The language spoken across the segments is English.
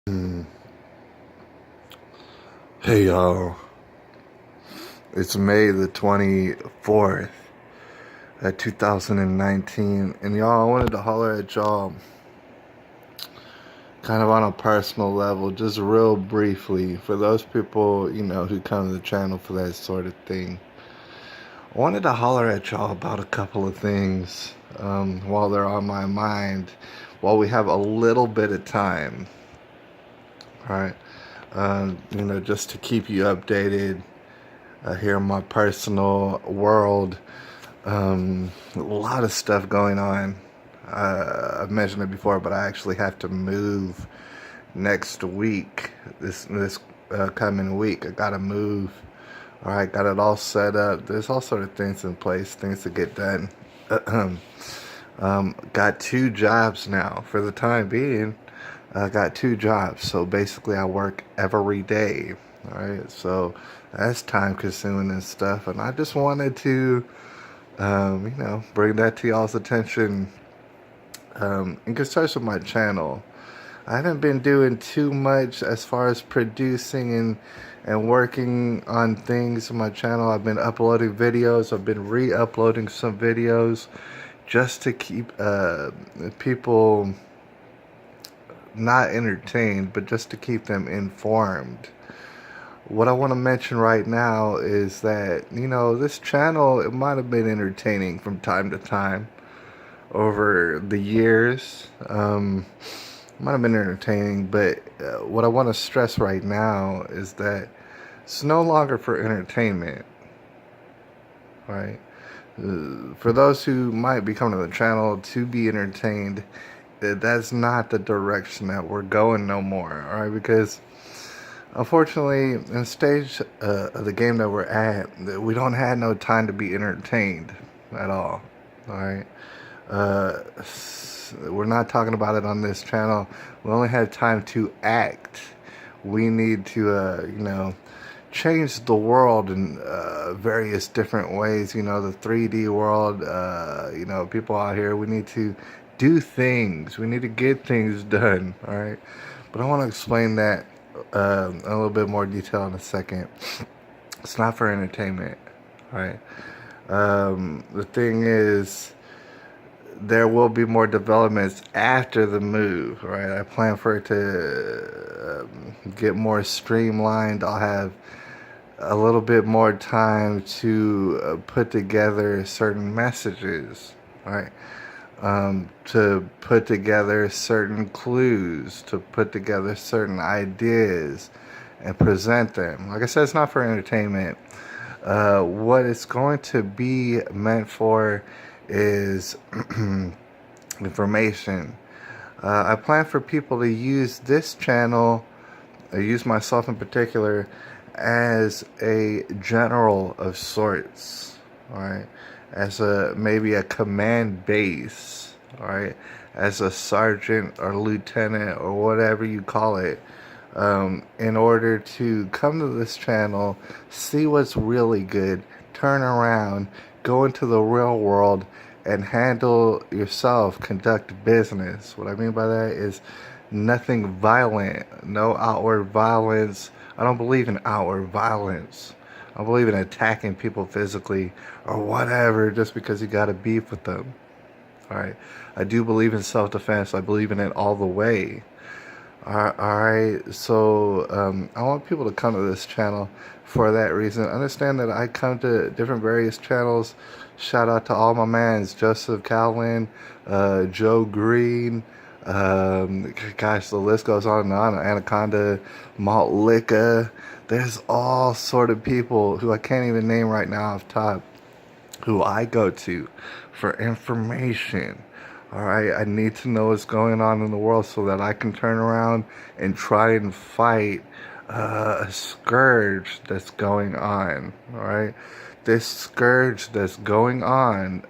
Mm. Hey y'all, it's May the 24th, 2019, and y'all, I wanted to holler at y'all kind of on a personal level, just real briefly, for those people, who come to the channel for that sort of thing. I wanted to holler at y'all about a couple of things while they're on my mind, while we have a little bit of time, right? Just to keep you updated here in my personal world. A lot of stuff going on. I've mentioned it before, but I actually have to move next week. This coming week, I gotta move. All right, got it all set up. There's all sort of things in place, things to get done. Got two jobs now for the time being. I got two jobs, so basically I work every day. All right, so that's time consuming and stuff, and I just wanted to bring that to y'all's attention. In concerns with my channel, I haven't been doing too much as far as producing and working on things on my channel. I've been uploading videos. I've been re-uploading some videos just to keep people not entertained, but just to keep them informed. What I want to mention right now is that, this channel, it might have been entertaining from time to time over the years. Might have been entertaining, but what I want to stress right now is that it's no longer for entertainment, right? For those who might be coming to the channel to be entertained, that's not the direction that we're going no more, all right? Because unfortunately, in the stage of the game that we're at, we don't have no time to be entertained at all. All right, we're not talking about it on this channel. We only have time to act. We need to, change the world in various different ways. The 3D world. People out here. We need to do things. We need to get things done. All right, but I want to explain that a little bit more detail in a second. It's not for entertainment, right? The thing is, there will be more developments after the move, right? I plan for it to get more streamlined. I'll have a little bit more time to put together certain messages, right? To put together certain clues, to put together certain ideas and present them. Like I said, it's not for entertainment. What it's going to be meant for is information. I plan for people to use this channel, use myself in particular, as a general of sorts, all right? As maybe a command base, all right? As a sergeant or lieutenant or whatever you call it, in order to come to this channel, see what's really good, turn around, go into the real world, and handle yourself, conduct business. What I mean by that is nothing violent, no outward violence. I don't believe in outward violence. I believe in attacking people physically or whatever just because you got a beef with them. All right. I do believe in self-defense. I believe in it all the way. Alright, so I want people to come to this channel for that reason. Understand that I come to different various channels. Shout out to all my mans, Joseph Calvin, Joe Green, gosh, the list goes on and on. Anaconda, Malt Liquor. There's all sort of people who I can't even name right now off top, who I go to for information. All right, I need to know what's going on in the world so that I can turn around and try and fight a scourge that's going on. All right, this scourge that's going on,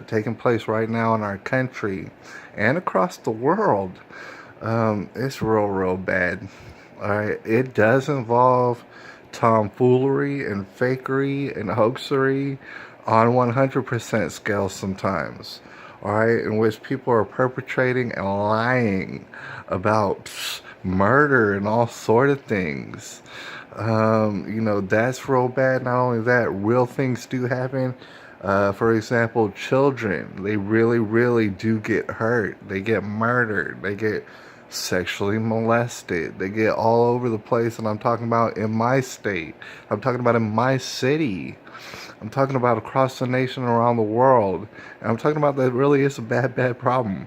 taking place right now in our country and across the world, it's real bad. All right, it does involve tomfoolery and fakery and hoaxery on 100% scale sometimes, all right, in which people are perpetrating and lying about murder and all sort of things. That's real bad. Not only that, real things do happen. For example, children, they really, really do get hurt. They get murdered. They get sexually molested. They get all over the place. And I'm talking about in my state. I'm talking about in my city. I'm talking about across the nation, around the world. And I'm talking about that really is a bad, bad problem.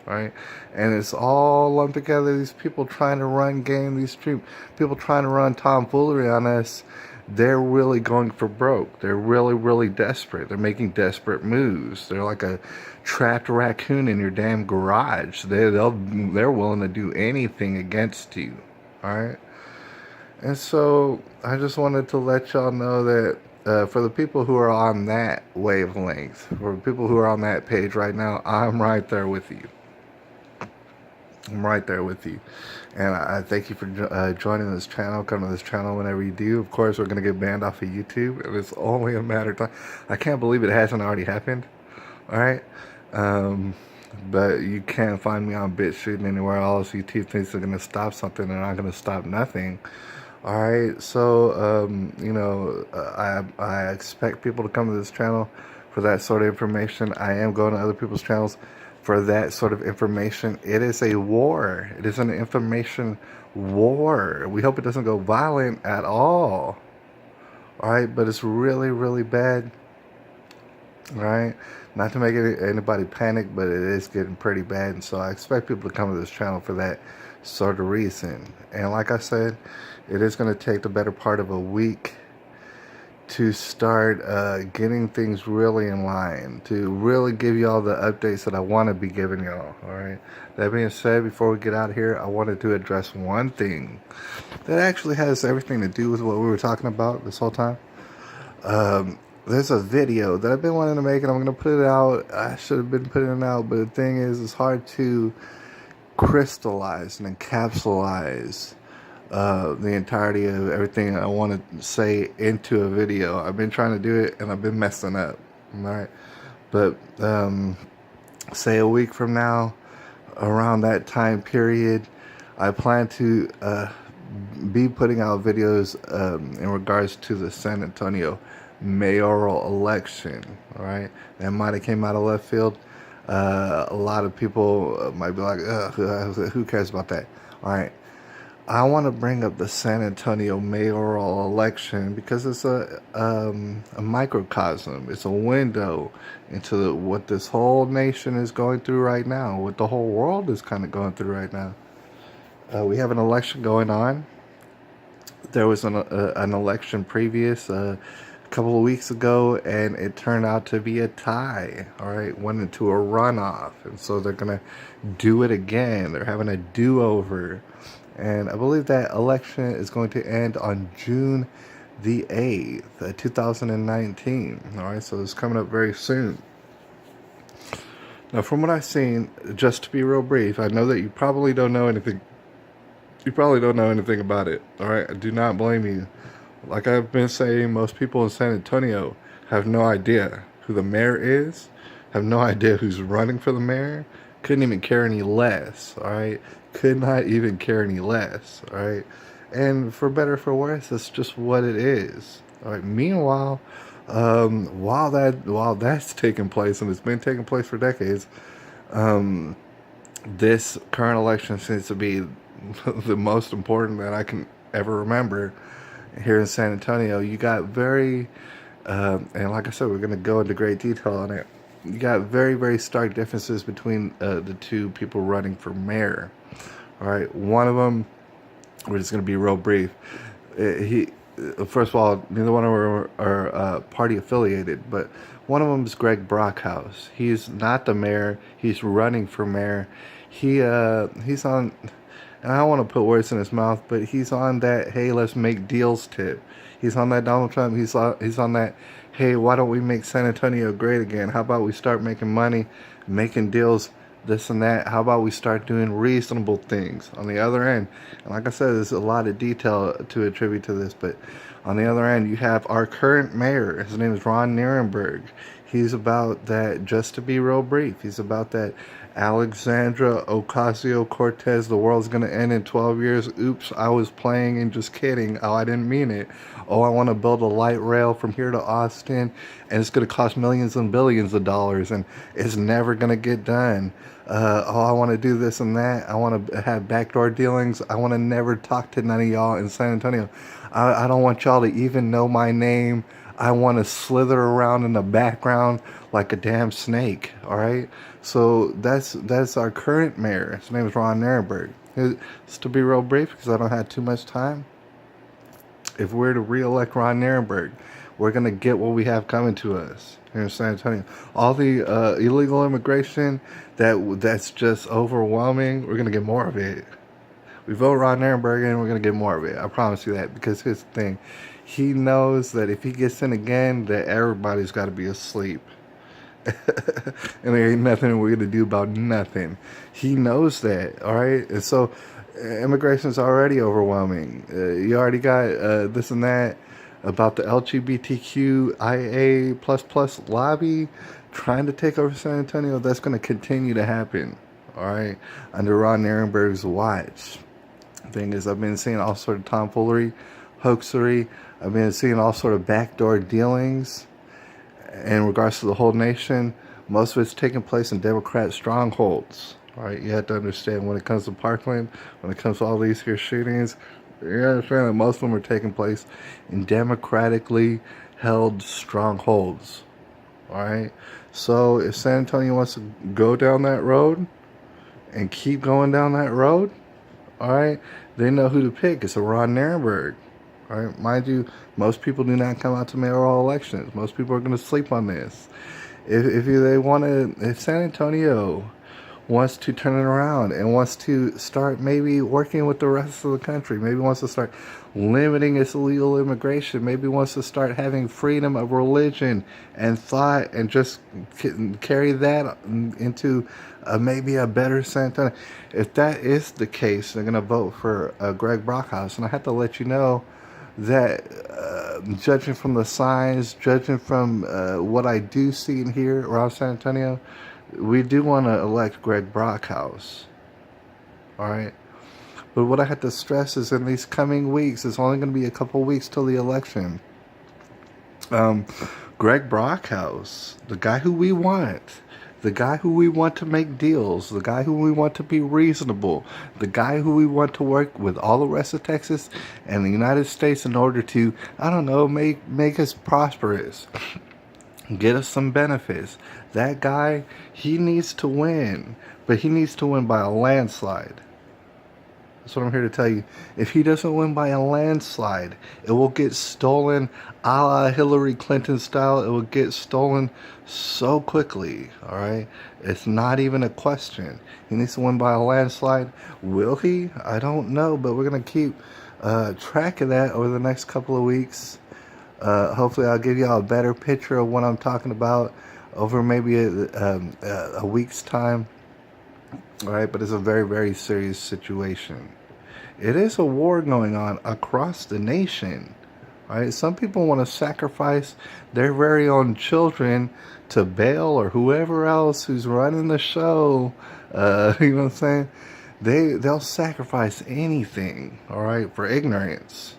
Right? And it's all lumped together. These people trying to run game, these people trying to run tomfoolery on us, they're really going for broke. They're really, really desperate. They're making desperate moves. They're like a trapped raccoon in your damn garage. They're willing to do anything against you. All right? And so I just wanted to let y'all know that for the people who are on that wavelength, for people who are on that page right now, I'm right there with you. I'm right there with you. And I thank you for joining this channel. Come to this channel whenever you do. Of course, we're going to get banned off of YouTube. And it's only a matter of time. I can't believe it hasn't already happened. All right? But you can't find me on BitChute anywhere else. YouTube thinks they're going to stop something. They're not going to stop nothing. All right? So, I expect people to come to this channel for that sort of information. I am going to other people's channels for that sort of information. It is a war. It is an information war. We hope it doesn't go violent at all. All right, but it's really, really bad. All right, not to make anybody panic, but it is getting pretty bad. And so I expect people to come to this channel for that sort of reason. And like I said, it is going to take the better part of a week to start getting things really in line, to really give y'all the updates that I want to be giving y'all. All right. That being said, before we get out of here, I wanted to address one thing that actually has everything to do with what we were talking about this whole time. There's a video that I've been wanting to make, and I'm going to put it out. I should have been putting it out, but the thing is, it's hard to crystallize and encapsulize the entirety of everything I want to say into a video. I've been trying to do it and I've been messing up. All right, but say a week from now, around that time period, I plan to be putting out videos in regards to the San Antonio mayoral election. All right, that might have came out of left field. A lot of people might be like, who cares about that? All right. I want to bring up the San Antonio mayoral election because it's a microcosm. It's a window into what this whole nation is going through right now, what the whole world is kind of going through right now. We have an election going on. There was an election previous a couple of weeks ago, and it turned out to be a tie. All right, went into a runoff, and so they're gonna do it again. They're having a do-over. And I believe that election is going to end on June the 8th, 2019. All right, so it's coming up very soon. Now, from what I've seen, just to be real brief, I know that you probably don't know anything. You probably don't know anything about it. All right, I do not blame you. Like I've been saying, most people in San Antonio have no idea who the mayor is, have no idea who's running for the mayor, couldn't even care any less. All right. Could not even care any less, all right? And for better or for worse, that's just what it is, all right? Meanwhile, while that's taking place, and it's been taking place for decades, this current election seems to be the most important that I can ever remember here in San Antonio. You got very, and like I said, we're going to go into great detail on it. You got very, very stark differences between the two people running for mayor. All right, one of them, we're just going to be real brief. First of all, neither one of them are party affiliated, but one of them is Greg Brockhouse. He's not the mayor. He's running for mayor. He's on, and I don't want to put words in his mouth, but he's on that, hey, let's make deals tip. He's on that Donald Trump. He's on that, hey, why don't we make San Antonio great again? How about we start making money, making deals, this and that? How about we start doing reasonable things on the other end? And like I said, there's a lot of detail to attribute to this, but on the other end, you have our current mayor. His name is Ron Nirenberg. He's about that, just to be real brief, he's about that Alexandra Ocasio-Cortez, the world's going to end in 12 years. Oops, I was playing and just kidding. Oh, I didn't mean it. Oh, I want to build a light rail from here to Austin, and it's going to cost millions and billions of dollars, and it's never going to get done. Oh, I want to do this and that. I want to have backdoor dealings. I want to never talk to none of y'all in San Antonio. I don't want y'all to even know my name. I want to slither around in the background like a damn snake. All right. So that's our current mayor. His name is Ron Nirenberg. Just to be real brief, because I don't have too much time. If we're to re-elect Ron Nirenberg, we're gonna get what we have coming to us here in San Antonio. All the illegal immigration that's just overwhelming. We're gonna get more of it. We vote Ron Nirenberg and we're going to get more of it. I promise you that. Because here's the thing. He knows that if he gets in again, that everybody's got to be asleep. And there ain't nothing we're going to do about nothing. He knows that, all right? And so immigration's already overwhelming. You already got this and that about the LGBTQIA++ lobby trying to take over San Antonio. That's going to continue to happen, all right, under Ron Nirenberg's watch. Thing is, I've been seeing all sort of tomfoolery, hoaxery. I've been seeing all sort of backdoor dealings in regards to the whole nation. Most of it's taking place in Democrat strongholds. All right, you have to understand when it comes to Parkland, when it comes to all these here shootings, you understand that most of them are taking place in democratically held strongholds. All right, so if San Antonio wants to go down that road and keep going down that road, all right, they know who to pick. It's a Ron Nirenberg. All right, mind you, most people do not come out to mayoral elections. Most people are going to sleep on this. If San Antonio wants to turn it around and wants to start maybe working with the rest of the country, maybe wants to start limiting its illegal immigration, maybe wants to start having freedom of religion and thought, and just carry that into maybe a better San Antonio. If that is the case, they're going to vote for Greg Brockhouse. And I have to let you know that judging from the signs, judging from what I do see and hear around San Antonio, we do want to elect Greg Brockhouse. All right. But what I have to stress is in these coming weeks, it's only going to be a couple weeks till the election. Greg Brockhouse, the guy who we want, the guy who we want to make deals, the guy who we want to be reasonable, the guy who we want to work with all the rest of Texas and the United States in order to, I don't know, make us prosperous, get us some benefits. That guy, he needs to win, but he needs to win by a landslide. That's what I'm here to tell you. If he doesn't win by a landslide, it will get stolen a la Hillary Clinton style. It will get stolen so quickly, all right? It's not even a question. He needs to win by a landslide. Will he? I don't know, but we're going to keep track of that over the next couple of weeks. Hopefully I'll give y'all a better picture of what I'm talking about over maybe a week's time. All right, but it's a very, very serious situation. It is a war going on across the nation. All right, some people want to sacrifice their very own children to Baal or whoever else who's running the show. You know what I'm saying? They'll sacrifice anything, all right, for ignorance.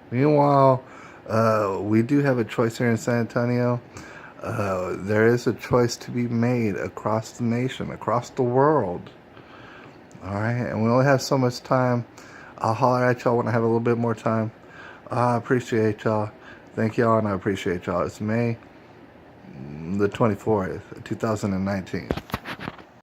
Meanwhile, we do have a choice here in San Antonio. There is a choice to be made across the nation, across the world. All right, and we only have so much time. I'll holler at y'all when I have a little bit more time. I appreciate y'all. Thank y'all, and I appreciate y'all. It's May the 24th, 2019.